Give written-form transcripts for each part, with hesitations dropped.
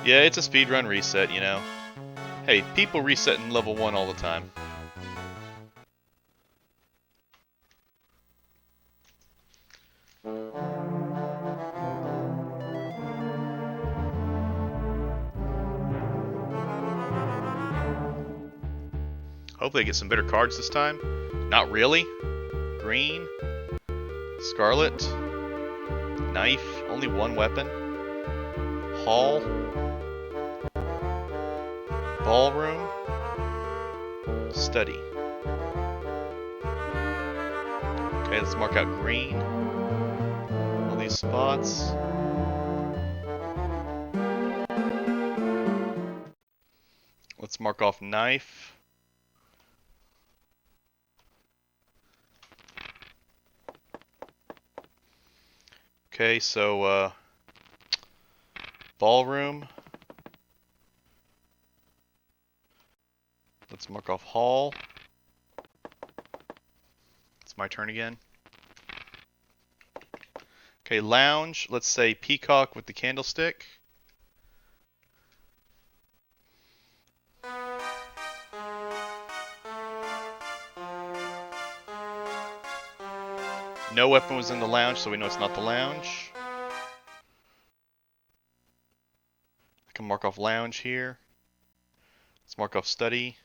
Yeah, it's a speedrun reset, you know. Hey, people reset in level 1 all the time. Hopefully I get some better cards this time. Not really. Green. Scarlet. Knife. Only one weapon. Hall. Ballroom. Study. Okay, let's mark out green. All these spots. Let's mark off knife. Okay, so ballroom. Let's mark off hall. It's my turn again. Okay, lounge. Let's say peacock with the candlestick. No weapon was in the lounge, so we know it's not the lounge. I can mark off lounge here. Let's mark off study.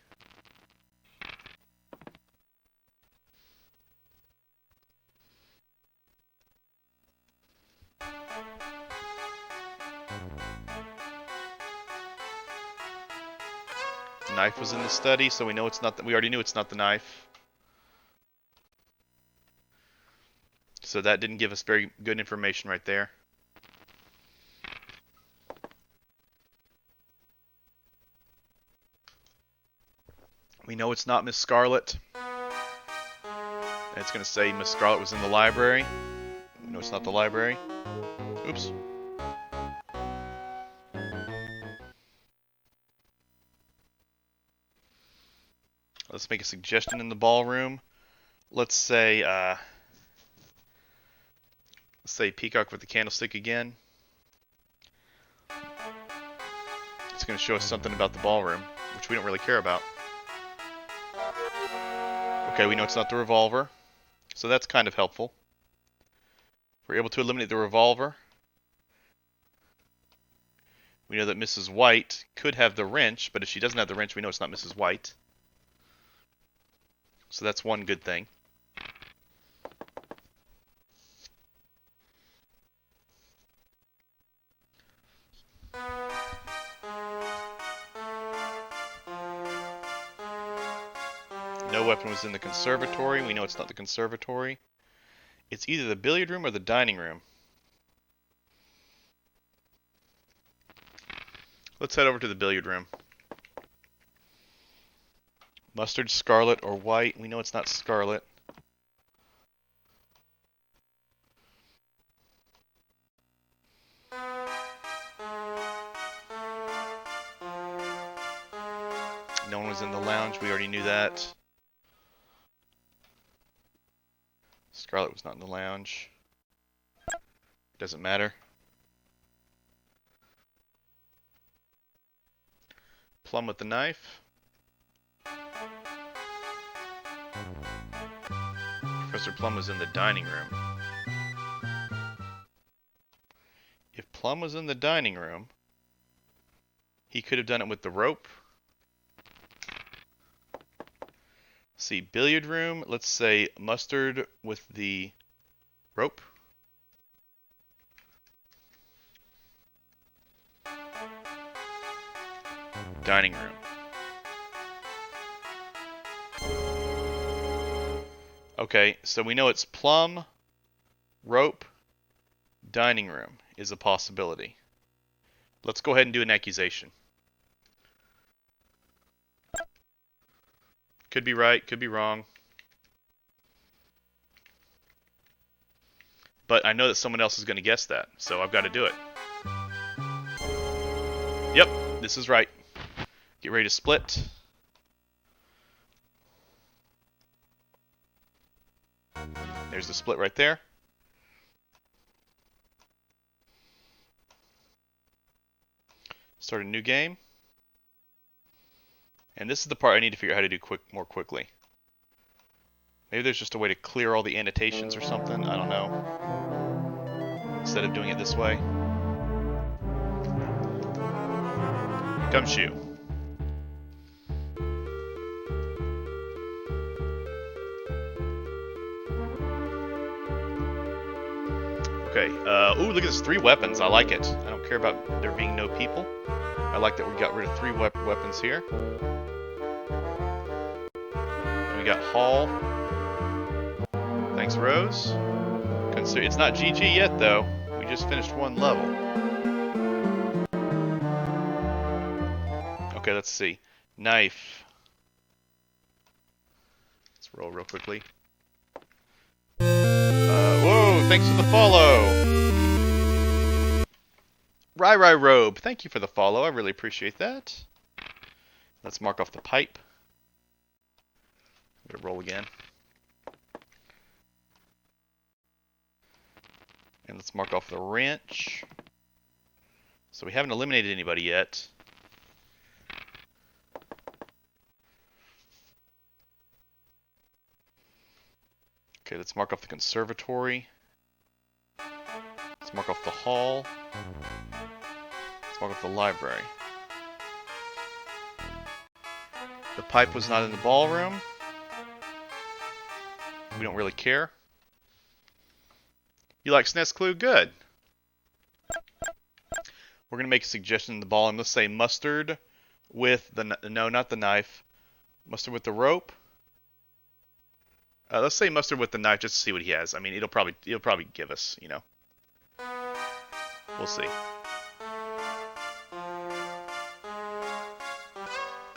Knife was in the study, so we know it's not. We already knew it's not the knife. So that didn't give us very good information right there. We know it's not Miss Scarlet. It's going to say Miss Scarlet was in the library. We know it's not the library. Oops. Let's make a suggestion in the ballroom. Let's say peacock with the candlestick again. It's going to show us something about the ballroom, which we don't really care about. Okay, we know it's not the revolver, so that's kind of helpful. We're able to eliminate the revolver. We know that Mrs. White could have the wrench, but if she doesn't have the wrench, we know it's not Mrs. White. So that's one good thing. No weapon was in the conservatory. We know it's not the conservatory. It's either the billiard room or the dining room. Let's head over to the billiard room. Mustard, scarlet, or white. We know it's not scarlet. No one was in the lounge. We already knew that. Scarlet was not in the lounge. Doesn't matter. Plum with the knife. Professor Plum was in the dining room. If Plum was in the dining room, he could have done it with the rope. Let's see, billiard room. Let's say mustard with the rope. Dining room. Okay, so we know it's plum, rope, dining room is a possibility. Let's go ahead and do an accusation. Could be right, could be wrong. But I know that someone else is going to guess that, so I've got to do it. Yep, this is right. Get ready to split. There's the split right there. Start a new game. And this is the part I need to figure out how to do more quickly. Maybe there's just a way to clear all the annotations or something. I don't know. Instead of doing it this way. Gumshoe. Okay. Ooh, look at this. 3 weapons. I like it. I don't care about there being no people. I like that we got rid of 3 weapons here. And we got Hall. Thanks, Rose. It's not GG yet, though. We just finished 1 level. Okay, let's see. Knife. Let's roll real quickly. Whoa, thanks for the follow. Rai Robe, thank you for the follow. I really appreciate that. Let's mark off the pipe. I'm gonna roll again. And let's mark off the wrench. So we haven't eliminated anybody yet. Okay, let's mark off the conservatory. Let's mark off the hall. Let's mark off the library. The pipe was not in the ballroom. We don't really care. You like SNES Clue? Good. We're going to make a suggestion in the ballroom. Let's say mustard with the... No, not the knife. Mustard with the rope. Let's say mustard with the knife just to see what he has. I mean, it'll probably give us, you know. We'll see.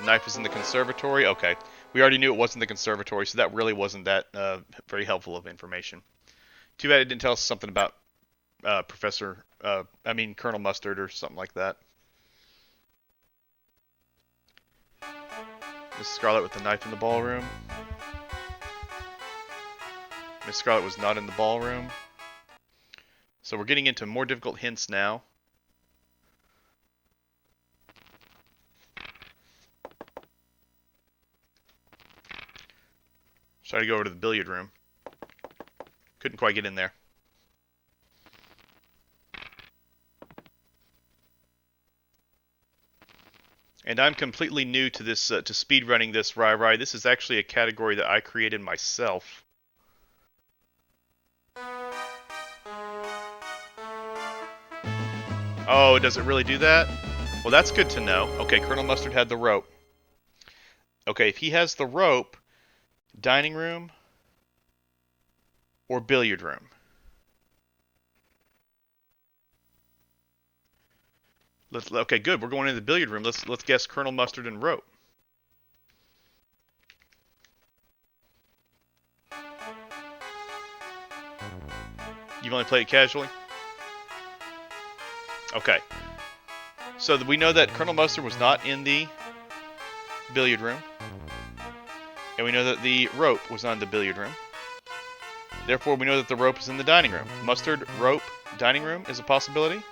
Knife is in the conservatory. Okay. We already knew it wasn't the conservatory, so that really wasn't that very helpful of information. Too bad it didn't tell us something about Colonel Mustard or something like that. Miss Scarlet with the knife in the ballroom. Miss Scarlet was not in the ballroom. So we're getting into more difficult hints now. Try to go over to the billiard room. Couldn't quite get in there. And I'm completely new to this, to speedrunning this Rai. This is actually a category that I created myself. Oh, does it really do that? Well, that's good to know. Okay, Colonel Mustard had the rope. Okay, if he has the rope, dining room or billiard room? Okay, good. We're going into the billiard room. Let's guess Colonel Mustard and rope. You've only played it casually? Okay. So we know that Colonel Mustard was not in the billiard room. And we know that the rope was not in the billiard room. Therefore, we know that the rope is in the dining room. Mustard, rope, dining room is a possibility.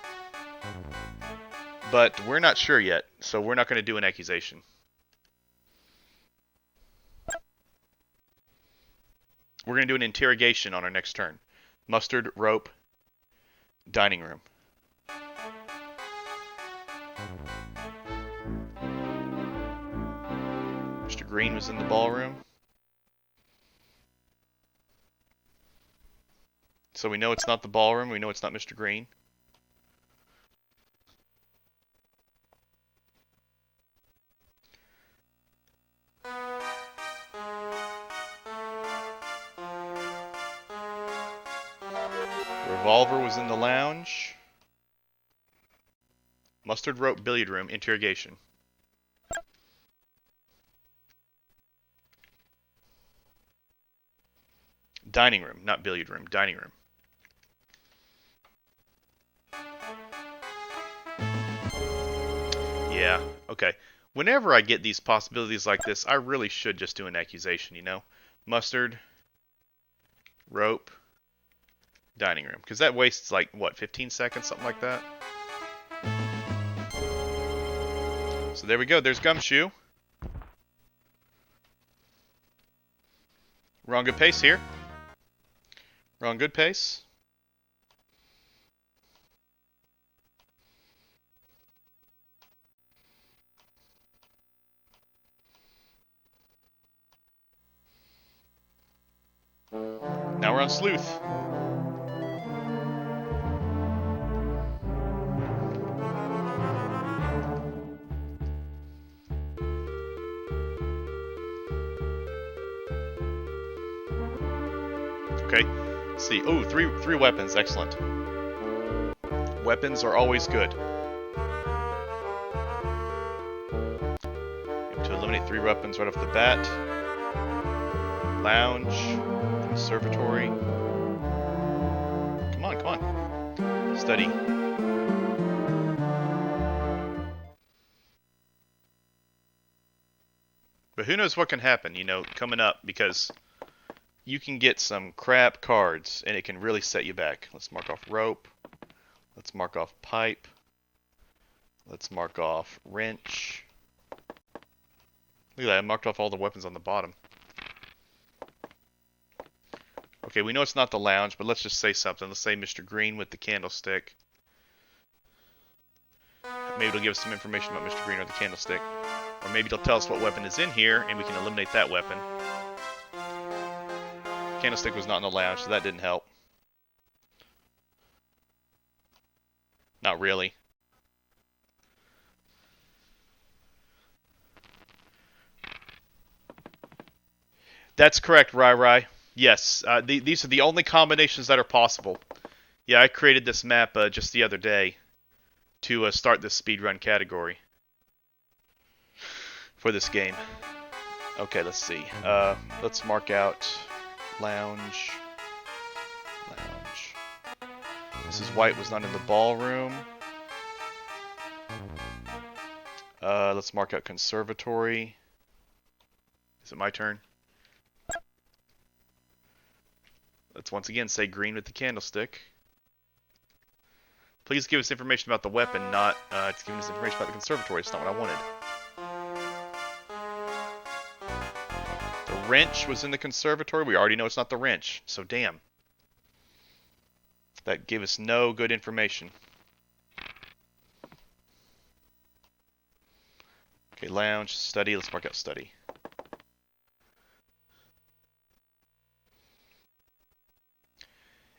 But we're not sure yet, so we're not going to do an accusation. We're going to do an interrogation on our next turn. Mustard, rope, dining room. Mr. Green was in the ballroom. So we know it's not the ballroom. We know it's not Mr. Green. Revolver was in the lounge. Mustard, rope, billiard room, interrogation. Dining room, not billiard room, dining room. Yeah, okay. Whenever I get these possibilities like this, I really should just do an accusation, you know? Mustard, rope, dining room. Because that wastes, like, what, 15 seconds? Something like that? So there we go. There's Gumshoe. We're on good pace here. We're on good pace. Now we're on Sleuth. Okay. Let's see. Oh, three weapons. Excellent. Weapons are always good. To eliminate 3 weapons right off the bat. Lounge. Conservatory. Come on, come on. Study. But who knows what can happen, you know, coming up, because you can get some crap cards, and it can really set you back. Let's mark off rope. Let's mark off pipe. Let's mark off wrench. Look at that, I marked off all the weapons on the bottom. Okay, we know it's not the lounge, but let's just say something. Let's say Mr. Green with the candlestick. Maybe it'll give us some information about Mr. Green or the candlestick. Or maybe it'll tell us what weapon is in here, and we can eliminate that weapon. Candlestick was not in the lounge, so that didn't help. Not really. That's correct, Rai. Yes, these are the only combinations that are possible. Yeah, I created this map just the other day to start this speedrun category for this game. Okay, let's see. Let's mark out lounge. Mrs. White was not in the ballroom. Let's mark out conservatory. Is it my turn? Let's once again say green with the candlestick. Please give us information about the weapon, not it's giving us information about the conservatory. It's not what I wanted. The wrench was in the conservatory. We already know it's not the wrench, so damn. That gave us no good information. Okay, lounge, study. Let's mark out study.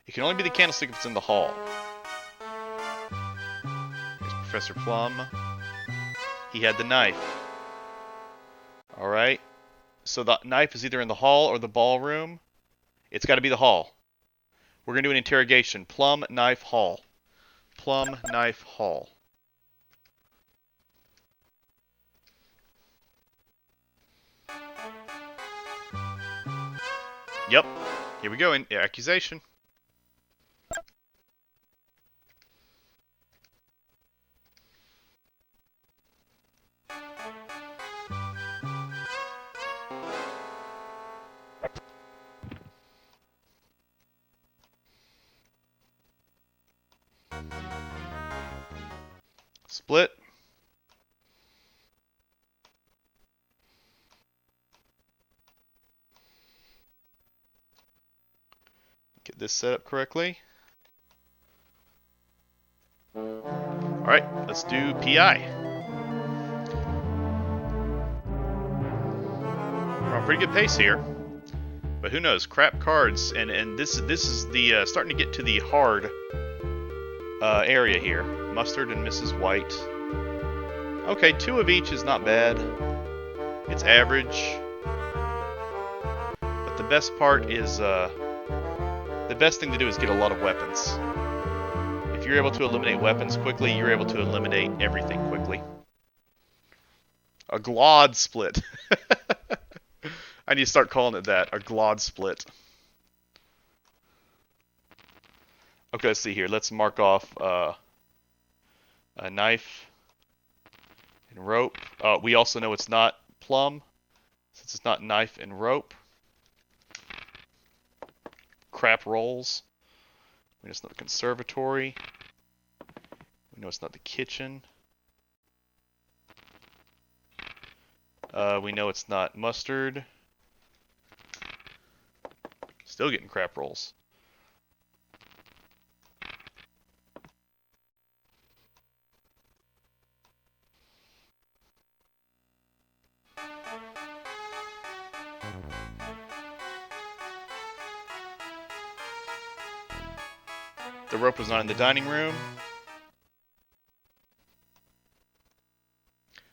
It can only be the candlestick if it's in the hall. Here's Professor Plum. He had the knife. Alright. So the knife is either in the hall or the ballroom. It's got to be the hall. We're going to do an interrogation. Plum, knife, hall. Plum, knife, hall. Yep. Here we go. Accusation. Split. Get this set up correctly. Alright, let's do PI. We're on pretty good pace here. But who knows, crap cards, and this is the starting to get to the hard area here. Mustard and Mrs. White. Okay, 2 of each is not bad. It's average. But the best part is, the best thing to do is get a lot of weapons. If you're able to eliminate weapons quickly, you're able to eliminate everything quickly. A glod split. I need to start calling it that, a glod split. Okay, let's see here. Let's mark off a knife and rope. We also know it's not plum, since it's not knife and rope. Crap rolls. We know it's not the conservatory. We know it's not the kitchen. We know it's not mustard. Still getting crap rolls. The rope was not in the dining room.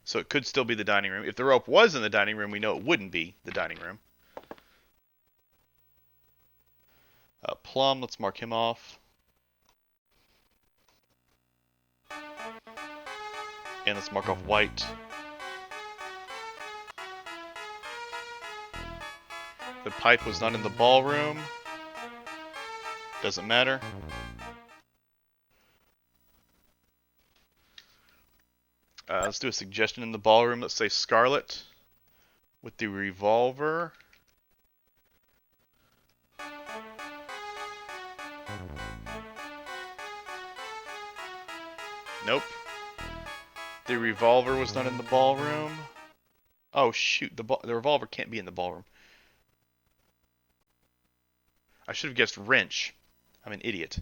So it could still be the dining room. If the rope was in the dining room, we know it wouldn't be the dining room. Plum, let's mark him off. And let's mark off white. The pipe was not in the ballroom. Doesn't matter. Let's do a suggestion in the ballroom. Let's say Scarlet with the revolver. Nope. The revolver was not in the ballroom. Oh shoot, the revolver can't be in the ballroom. I should have guessed wrench. I'm an idiot.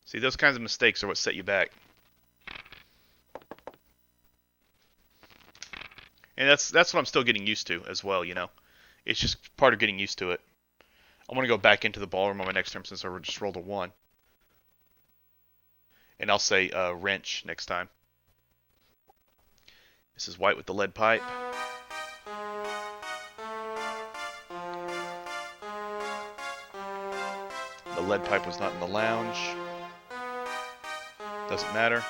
See, those kinds of mistakes are what set you back. And that's what I'm still getting used to as well, you know. It's just part of getting used to it. I want to go back into the ballroom on my next turn since I just rolled a 1. And I'll say wrench next time. This is white with the lead pipe. The lead pipe was not in the lounge. Doesn't matter.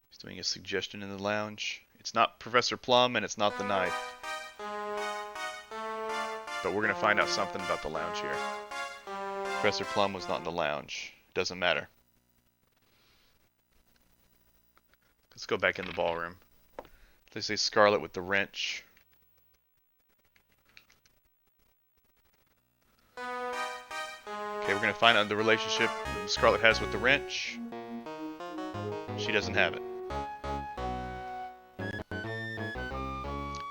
He's doing a suggestion in the lounge. It's not Professor Plum and it's not the knife. But we're going to find out something about the lounge here. Professor Plum was not in the lounge. Doesn't matter. Let's go back in the ballroom. They say Scarlet with the wrench. Okay, we're going to find out the relationship that Scarlet has with the wrench. She doesn't have it.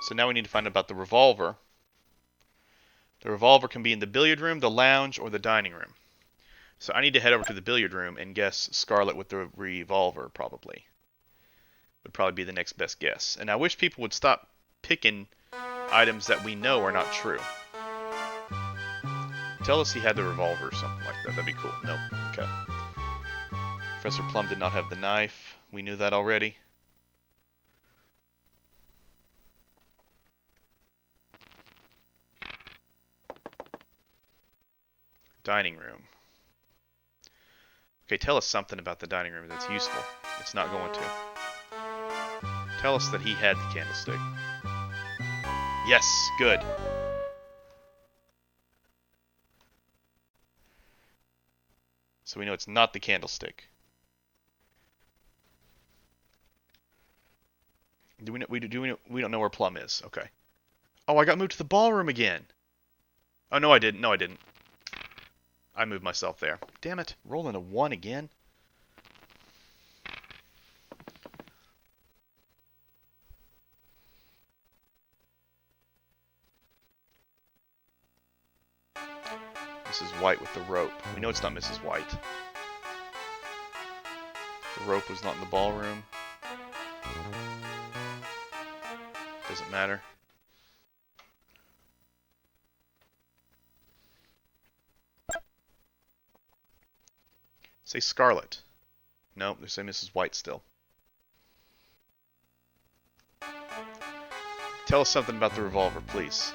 So now we need to find out about the revolver. The revolver can be in the billiard room, the lounge, or the dining room. So I need to head over to the billiard room and guess Scarlet with the revolver, probably. Would probably be the next best guess. And I wish people would stop picking items that we know are not true. Tell us he had the revolver or something like that. That'd be cool. Nope. Okay. Professor Plum did not have the knife. We knew that already. Dining room. Okay, tell us something about the dining room that's useful. It's not going to. Tell us that he had the candlestick. Yes, good. So we know it's not the candlestick. We don't know where Plum is. Okay. Oh, I got moved to the ballroom again. Oh, no, I didn't. No, I didn't. I moved myself there. Damn it. Rolling a 1 again. Mrs. White with the rope. We know it's not Mrs. White. The rope was not in the ballroom. Doesn't matter. Say Scarlet. No, they say Mrs. White still. Tell us something about the revolver, please.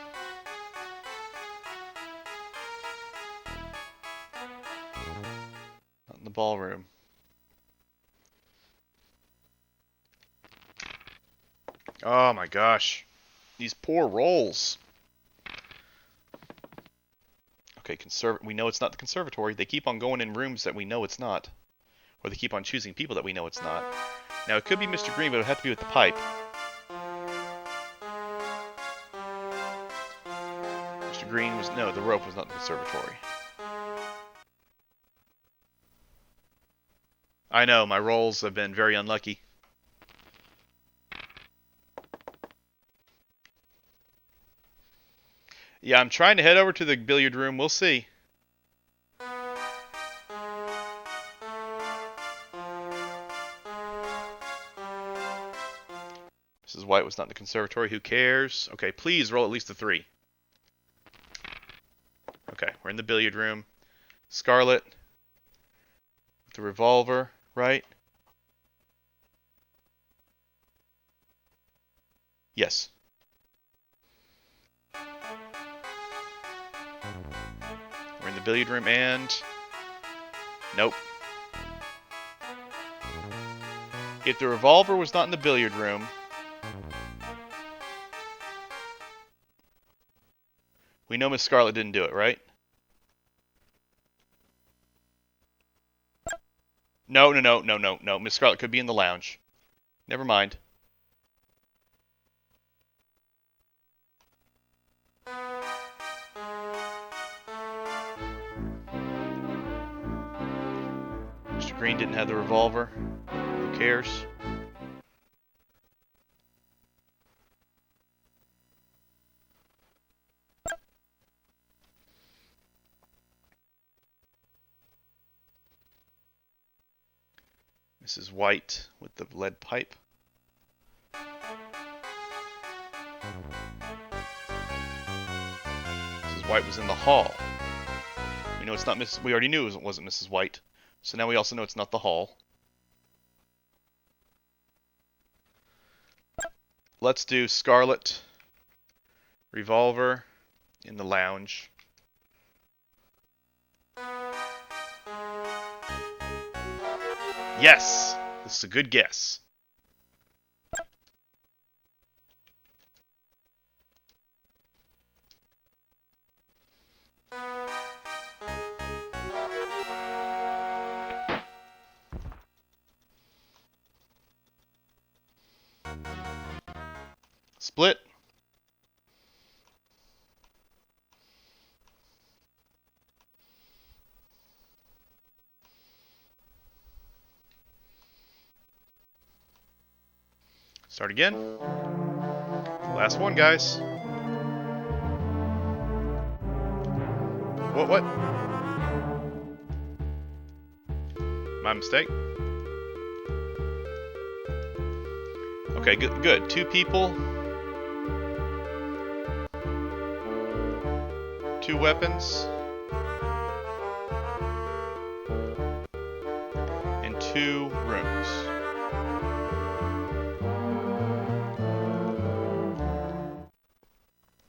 Not in the ballroom. Oh my gosh. These poor rolls. Okay, we know it's not the conservatory. They keep on going in rooms that we know it's not. Or they keep on choosing people that we know it's not. Now, it could be Mr. Green, but it would have to be with the pipe. green was... No, the rope was not in the conservatory. I know, my rolls have been very unlucky. Yeah, I'm trying to head over to the billiard room. We'll see. Mrs. White was not in the conservatory. Who cares? Okay, please roll at least a 3. Okay, we're in the billiard room. Scarlet with the revolver, right? Yes. We're in the billiard room and... Nope. If the revolver was not in the billiard room... We know Miss Scarlet didn't do it, right? No. Miss Scarlet could be in the lounge. Never mind. Mr. Green didn't have the revolver. Who cares? Mrs. White with the lead pipe. Mrs. White was in the hall. We know it's not Mrs. We already knew it wasn't Mrs. White. So now we also know it's not the hall. Let's do Scarlet revolver in the lounge. Yes! This is a good guess. Split. Start again. Last one, guys. What? My mistake. Okay, good. 2 people. 2 weapons. And 2 rooms.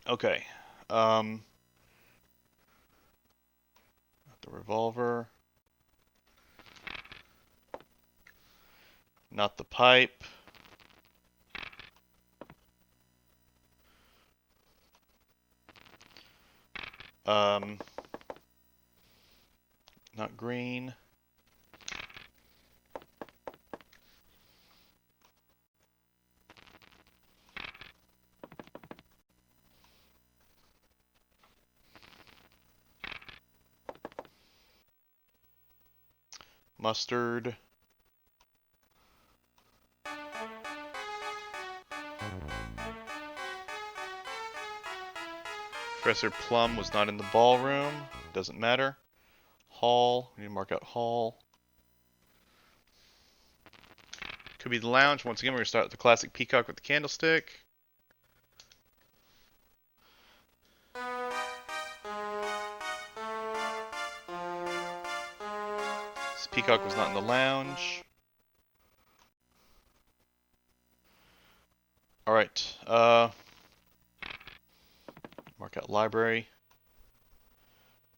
Okay. Not the revolver. Not the pipe. Not green. Mustard. Professor Plum was not in the ballroom. Doesn't matter. Hall. We need to mark out hall. Could be the lounge. Once again, we're going to start with the classic peacock with the candlestick. This peacock was not in the lounge. Alright. Mark out library.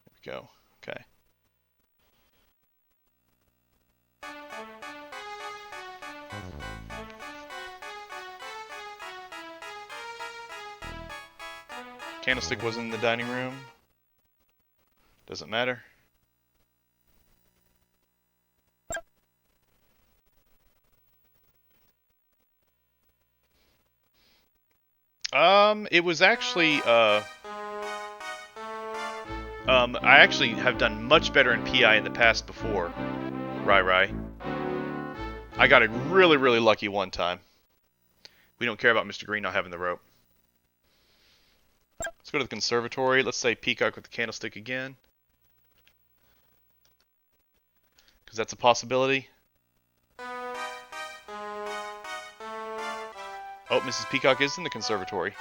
There we go. Okay. Candlestick was in the dining room. Doesn't matter. It was actually, I actually have done much better in PI in the past before. Rai. I got it really, really lucky one time. We don't care about Mr. Green not having the rope. Let's go to the conservatory. Let's say Peacock with the candlestick again. Because that's a possibility. Oh, Mrs. Peacock is in the conservatory.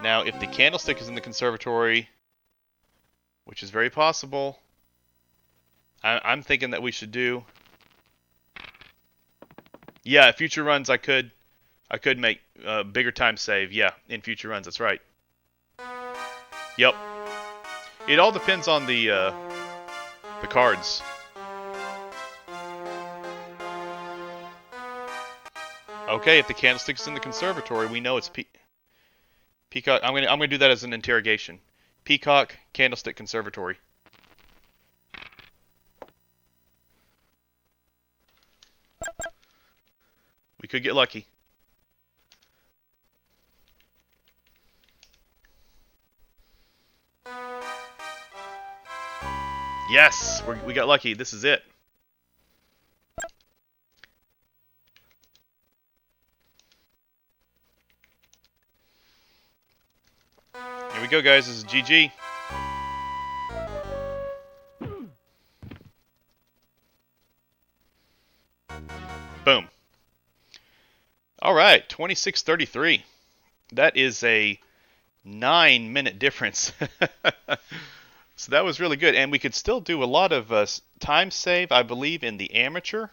Now, if the candlestick is in the conservatory, which is very possible, I'm thinking that we should do... Yeah, future runs I could make bigger time save. Yeah, in future runs, that's right. Yep. It all depends on the cards. Okay, if the candlestick is in the conservatory, we know it's Peacock. I'm gonna do that as an interrogation. Peacock, candlestick, conservatory. We could get lucky. Yes, we got lucky. This is it. Here we go, guys. This is GG. Boom. All right, 26:33. That is a 9-minute difference. So that was really good. And we could still do a lot of time save, I believe, in the amateur.